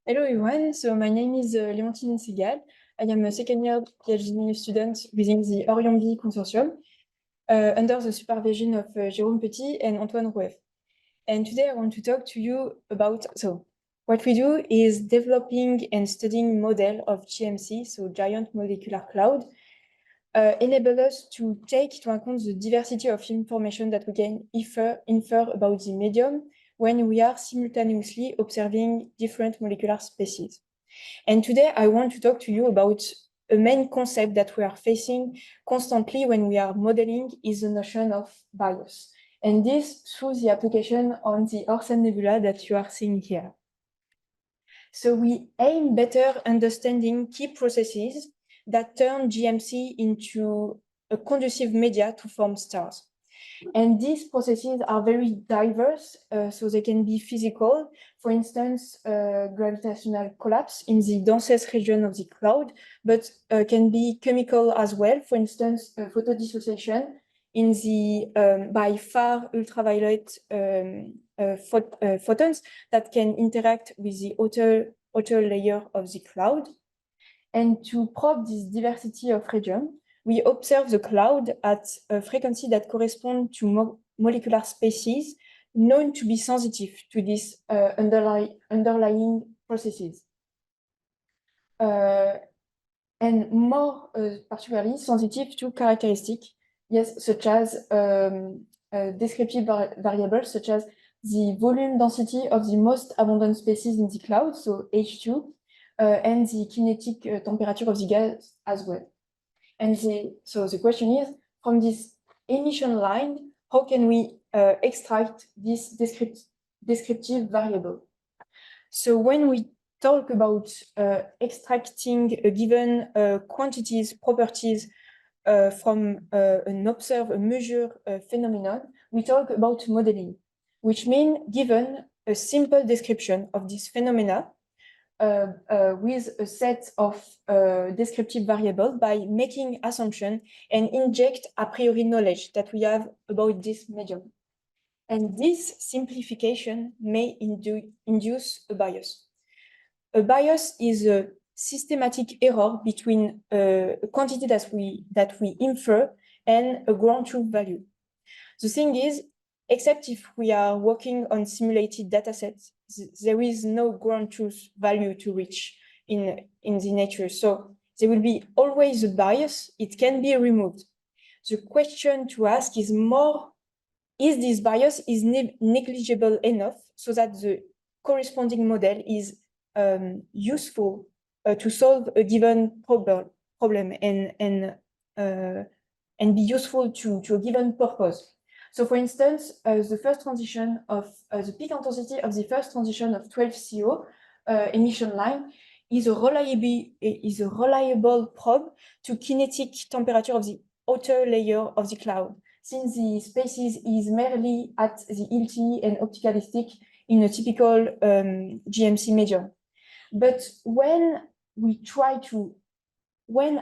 Hello everyone, so my name is Leontine Segal. I am a second year PhD student within the Orion B Consortium under the supervision of Jérôme Petit and Antoine Roueff. And today I want to talk to you about, so what we do is developing and studying model of GMC, so Giant Molecular Cloud, enable us to take into account the diversity of information that we can infer about the medium when we are simultaneously observing different molecular species. And today I want to talk to you about a main concept that we are facing constantly when we are modeling is the notion of bias. And this through the application on the Orsen Nebula that you are seeing here. So we aim better understanding key processes that turn GMC into a conducive media to form stars. And these processes are very diverse, so they can be physical, for instance, gravitational collapse in the densest region of the cloud, but can be chemical as well, for instance, photodissociation in the by far ultraviolet photons that can interact with the outer layer of the cloud. And to probe this diversity of region, we observe the cloud at a frequency that corresponds to molecular species known to be sensitive to these underlying processes. And more particularly sensitive to characteristics, yes, such as descriptive variables, such as the volume density of the most abundant species in the cloud, so H2, and the kinetic temperature of the gas as well. And so the question is, from this emission line, how can we extract this descriptive variable? So when we talk about extracting a given quantities, properties from an observed, a measured phenomenon, we talk about modeling, which means given a simple description of this phenomena with a set of descriptive variables by making assumption and inject a priori knowledge that we have about this medium. And this simplification may induce a bias. A bias is a systematic error between a quantity that we infer and a ground truth value. The thing is, except if we are working on simulated datasets, there is no ground truth value to reach in the nature. So there will be always a bias. It can be removed. The question to ask is more, is this bias is negligible enough so that the corresponding model is useful to solve a given problem and be useful to a given purpose. So for instance, the first transition of the peak intensity of the first transition of 12CO emission line is a reliable probe to kinetic temperature of the outer layer of the cloud, since the species is merely at the LTE and optical stick in a typical GMC medium. But when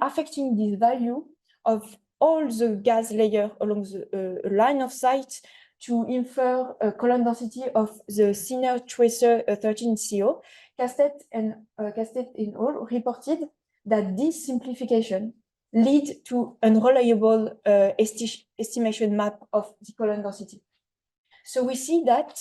affecting this value of all the gas layer along the line of sight to infer a column density of the thinner tracer 13CO, Castet and al. Reported that this simplification lead to unreliable estimation map of the column density. So we see that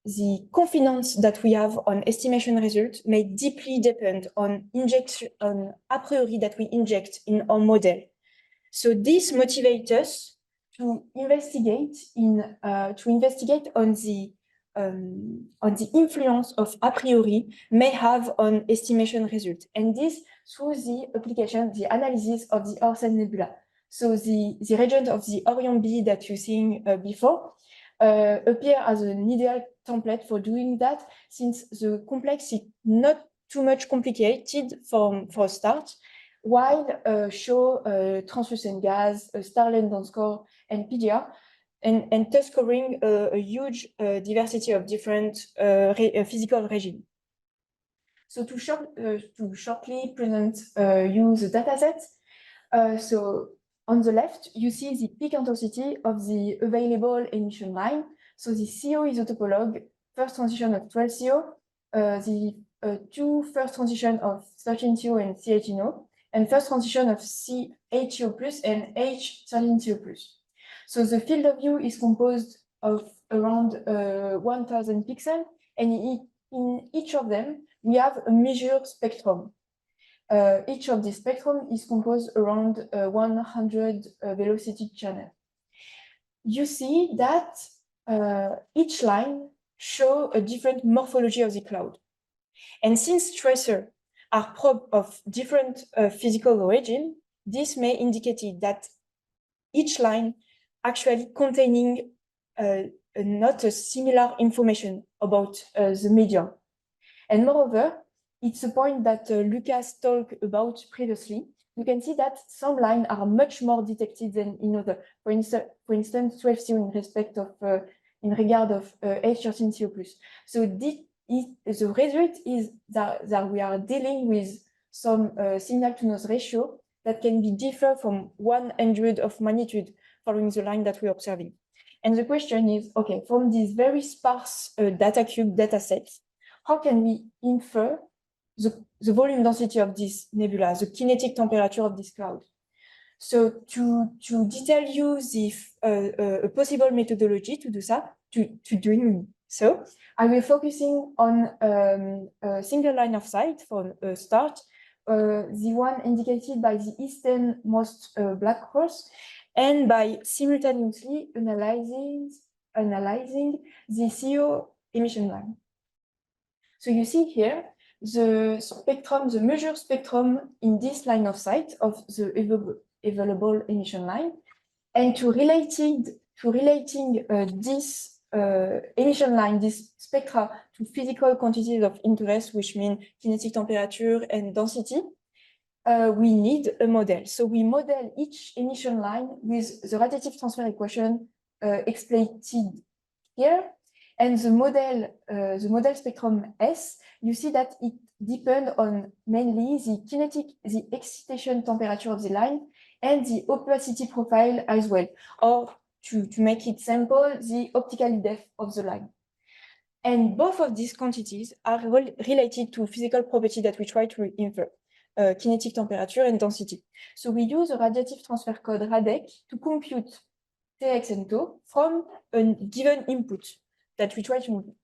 the confidence that we have on estimation results may deeply depend on a priori that we inject in our model. So this motivates us to investigate on the influence of a priori may have on estimation results, and this through the application, the analysis of the Orsen Nebula. So the region of the Orion B that you've seen before appear as an ideal template for doing that, since the complex is not too much complicated for a start, while show translucent gas, Starland dance score, and PGR, and thus covering a huge diversity of different physical regimes. So to shortly present you the dataset, so on the left, you see the peak intensity of the available emission line. So the CO isotopolog first transition of 12CO, the two first transition of 13CO and C18O, and first transition of C8CO plus and H13CO plus. So the field of view is composed of around 1000 pixels, and in each of them, we have a measured spectrum. Each of this spectrum is composed around 100 velocity channel. You see that each line shows a different morphology of the cloud. And since tracers are probes of different physical origin, this may indicate that each line actually containing not a similar information about the medium. And moreover, it's a point that Lucas talked about previously. You can see that some lines are much more detected than in other. For instance, 12CO in regard of H13CO+. So the result is that we are dealing with some signal-to-noise ratio that can be different from 100 of magnitude following the line that we're observing. And the question is, okay, from these very sparse DataCube datasets, how can we infer the volume density of this nebula, the kinetic temperature of this cloud? So to detail you a possible methodology to do doing so, I will focusing on a single line of sight for a start, the one indicated by the easternmost black cross, and by simultaneously analyzing the CO emission line. So you see here the spectrum, the measured spectrum in this line of sight of the available emission line, and to relating this emission line, this spectra, to physical quantities of interest, which mean kinetic temperature and density, we need a model. So we model each emission line with the radiative transfer equation exploited here. And the model spectrum S, you see that it depends on mainly the excitation temperature of the line and the opacity profile as well, or to make it simple, the optical depth of the line. And both of these quantities are related to physical property that we try to infer, kinetic temperature and density. So we use a radiative transfer code RADEC to compute Tx and tau from a given input that we try to model.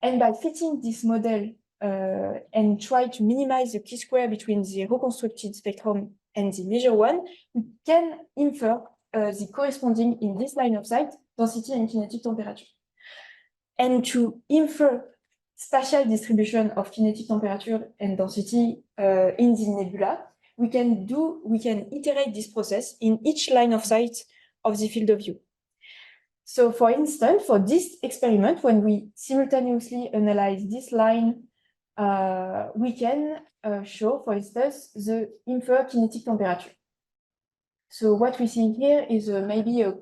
And by fitting this model and try to minimize the chi-square between the reconstructed spectrum and the measured one, we can infer the corresponding in this line of sight density and kinetic temperature. And to infer spatial distribution of kinetic temperature and density in the nebula, we can iterate this process in each line of sight of the field of view. So for instance, for this experiment, when we simultaneously analyze this line, we can show, for instance, the inferred kinetic temperature. So what we see here is maybe a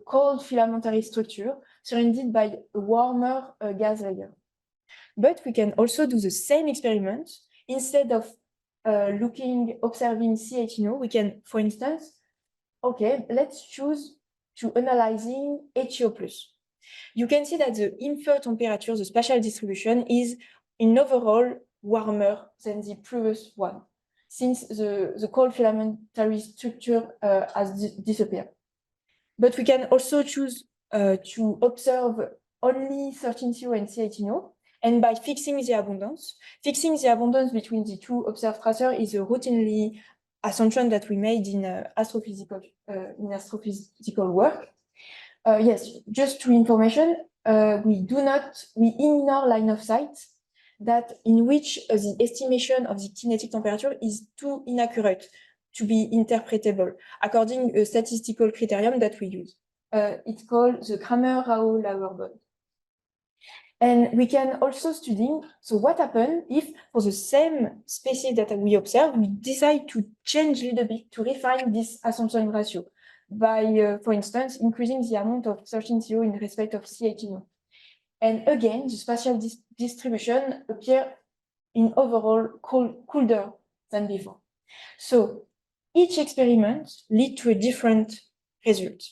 cold filamentary structure surrounded by a warmer gas layer. But we can also do the same experiment. Instead of observing C18O, we can, for instance, okay, let's choose to analyzing HO+. You can see that the inferred temperature, the spatial distribution, is in overall warmer than the previous one, since the cold filamentary structure has disappeared. But we can also choose to observe only 13CO and C18O, and by fixing the abundance between the two observed tracers is a routinely assumption that we made in astrophysical work. Yes, just to information, we in our line of sight that in which the estimation of the kinetic temperature is too inaccurate to be interpretable according to a statistical criterion that we use. It's called the Kramer-Rao-Lauer bond. And we can also study, so what happens if for the same species that we observe, we decide to change a little bit to refine this assumption ratio by, for instance, increasing the amount of 13CO in respect of C18O. And again, the spatial distribution appears in overall colder than before. So each experiment leads to a different result.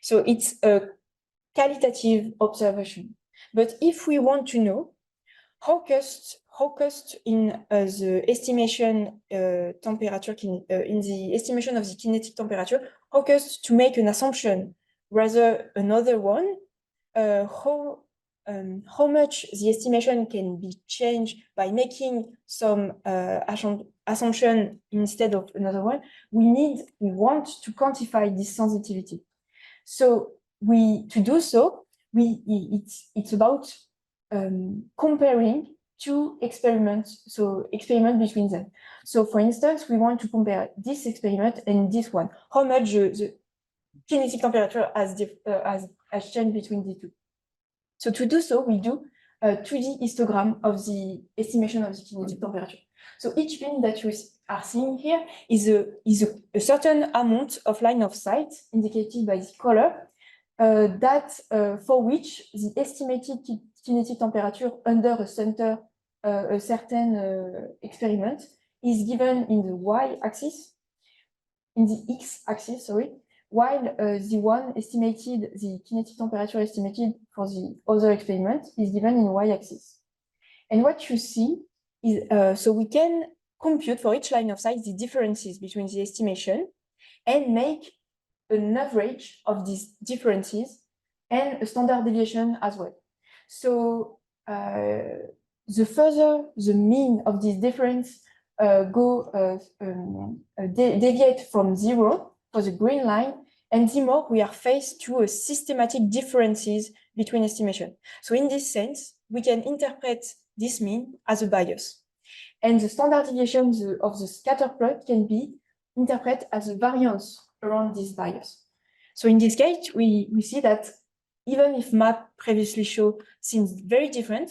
So it's a qualitative observation. But if we want to know how cost in the estimation temperature in the estimation of the kinetic temperature, how cost to make an assumption rather another one, how much the estimation can be changed by making some assumption instead of another one, we want to quantify this sensitivity. So to do so, it's about comparing two experiments, so experiment between them. So for instance, we want to compare this experiment and this one, how much the kinetic temperature has changed between the two. So to do so, we do a 2D histogram of the estimation of the kinetic temperature. So each pin that you are seeing here is a certain amount of line of sight indicated by the color for which the estimated kinetic temperature under a certain experiment is given in the y-axis, in the x-axis, sorry, while the kinetic temperature estimated for the other experiment is given in y-axis. And what you see is, so we can compute for each line of sight the differences between the estimation and make an average of these differences and a standard deviation as well. So the further the mean of this difference deviate from 0 for the green line, and the more we are faced to a systematic differences between estimation. So in this sense, we can interpret this mean as a bias. And the standard deviation of the scatter plot can be interpreted as a variance around this bias. So in this case, we see that even if map previously showed seems very different,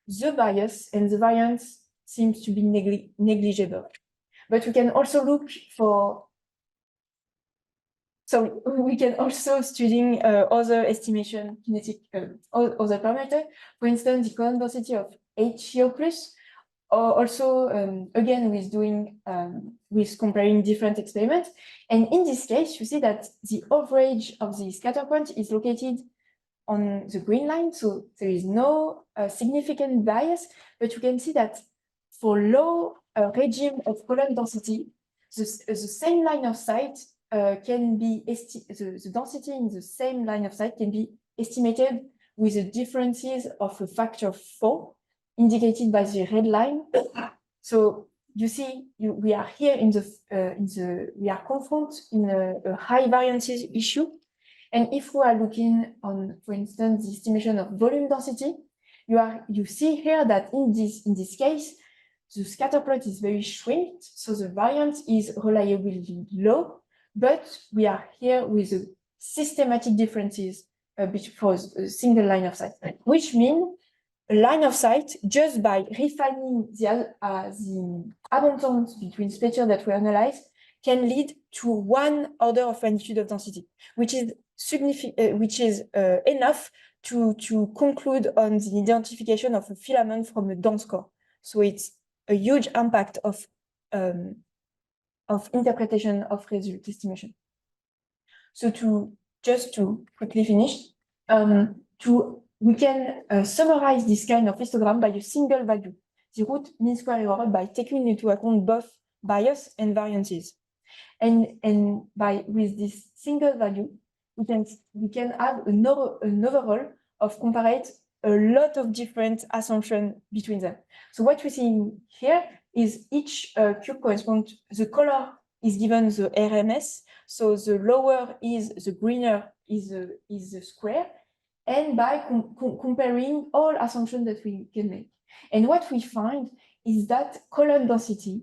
the bias and the variance seems to be negligible. But we can also look for, so we can also studying other estimation kinetic, other parameter, for instance, the Coulomb density of HCO plus, or also again with comparing different experiments. And in this case, you see that the average of the scatter point is located on the green line, so there is no significant bias, but you can see that for low regime of Coulomb density, the same line of sight can be the density in the same line of sight can be estimated with the differences of a factor of 4, indicated by the red line. So you see, we are here we are confronted in a high variances issue. And if we are looking on, for instance, the estimation of volume density, you see here that in this case, the scatter plot is very shrinked, so the variance is reliably low, but we are here with a systematic differences for a single line of sight, which means a line of sight, just by refining the abundance between spatial that we analyze, can lead to 1 order of magnitude of density, which is enough to conclude on the identification of a filament from a dense core. So it's a huge impact of interpretation of result estimation. So just to quickly finish, we can summarize this kind of histogram by a single value, the root mean square error, by taking into account both bias and variances. And with this single value, we can have an overall of comparate a lot of different assumptions between them. So what we see here is each cube corresponds, the color is given the RMS, so the lower is the greener is the square, and by comparing all assumptions that we can make. And what we find is that Coulomb density,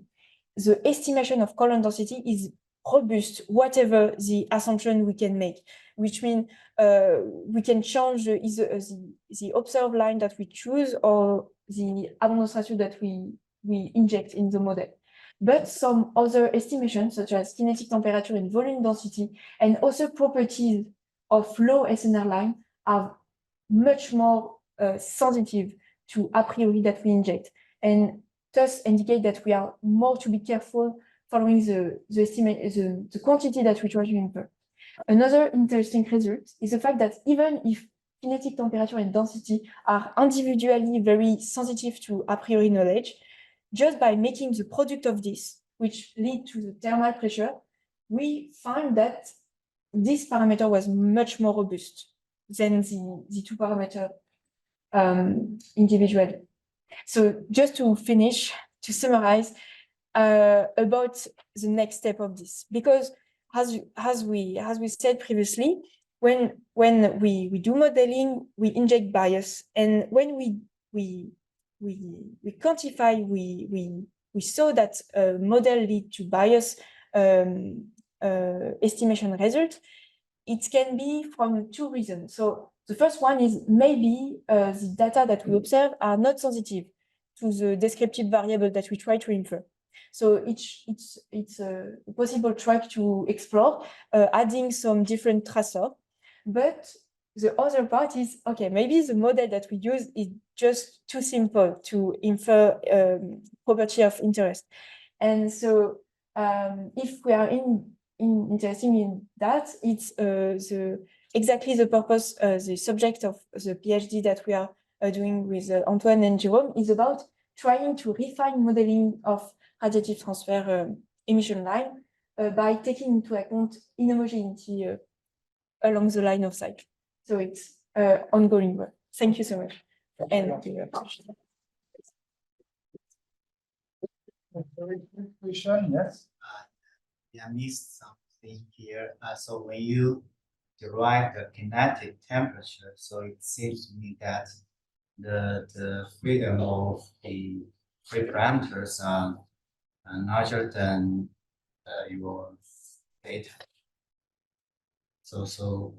the estimation of Coulomb density is robust, whatever the assumption we can make, which means we can change the observed line that we choose or the abundance ratio that we inject in the model. But some other estimations, such as kinetic temperature and volume density, and also properties of low SNR line, are much more sensitive to a priori that we inject, and thus indicate that we are more to be careful following the quantity that we try to infer. Another interesting result is the fact that even if kinetic temperature and density are individually very sensitive to a priori knowledge, just by making the product of this, which lead to the thermal pressure, we find that this parameter was much more robust than the two parameters individually. So just to finish, to summarize about the next step of this, because as we said previously, when we do modeling, we inject bias, and when we quantify, we saw that model lead to bias estimation result. It can be from two reasons. So the first one is maybe the data that we observe are not sensitive to the descriptive variable that we try to infer. So it's a possible track to explore, adding some different tracer. But the other part is, okay, maybe the model that we use is just too simple to infer property of interest. And so if we are interested in that, it's exactly the purpose, the subject of the PhD that we are doing with Antoine and Jerome is about trying to refine modeling of radiative transfer emission line by taking into account inhomogeneity along the line of sight. So it's ongoing work. Thank you so much. And question, yes. I missed something here. So when you derive the kinetic temperature, so it seems to me that the freedom of the free parameters are larger than your data. So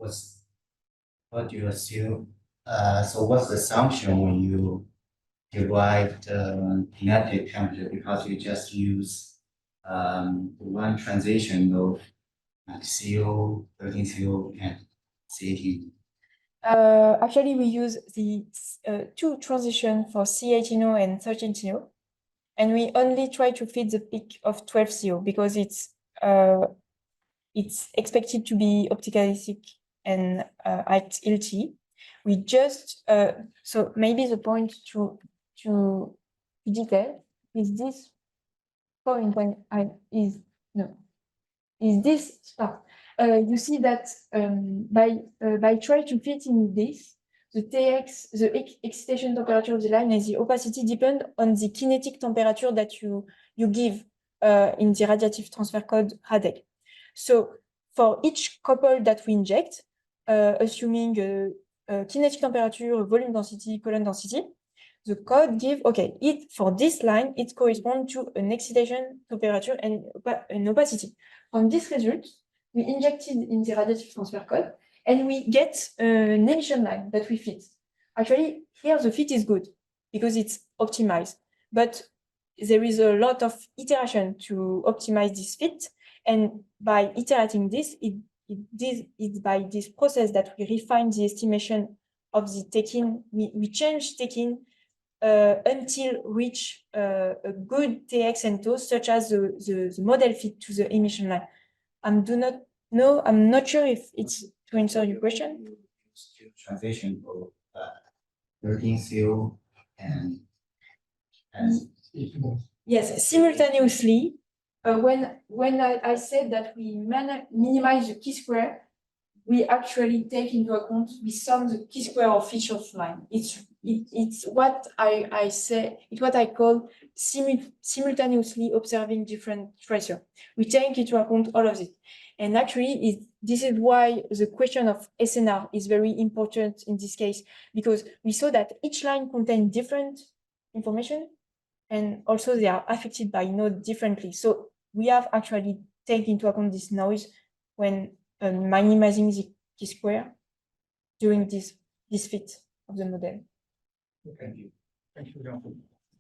what do you assume? So what's the assumption when you derive the kinetic temperature, because you just use one transition of CO, 13 CO, and C18? Actually, we use the two transitions for C18O and 13CO, and we only try to fit the peak of 12CO because it's expected to be opticalistic and at LT. We just so maybe the point to detail is this point when is this part. You see that by trying to fit in this, the TX, the excitation temperature of the line and the opacity depend on the kinetic temperature that you give in the radiative transfer code RADEC. So for each couple that we inject, assuming kinetic temperature, volume density, column density, the code give, okay, for this line, it corresponds to an excitation temperature and an opacity. From this result, we injected in the radiative transfer code, and we get an emission line that we fit. Actually, here the fit is good because it's optimized, but there is a lot of iteration to optimize this fit, and by iterating this, it's by this process that we refine the estimation of the taking. We change taking until reach a good TX and TOS, such as the model fit to the emission line. I'm not sure if it's to answer your question. Transition of 13 CO and yes, simultaneously. When I said that we minimize the chi-square, we actually take into account, we sum the chi-square of each of line. It's what I say, it's what I call simultaneously observing different tracer. We take into account all of it. And actually, this is why the question of SNR is very important in this case, because we saw that each line contains different information, and also they are affected by node differently. So we have actually taken into account this noise when minimizing the chi-square during this fit of the model. Thank you. Thank you, Jean.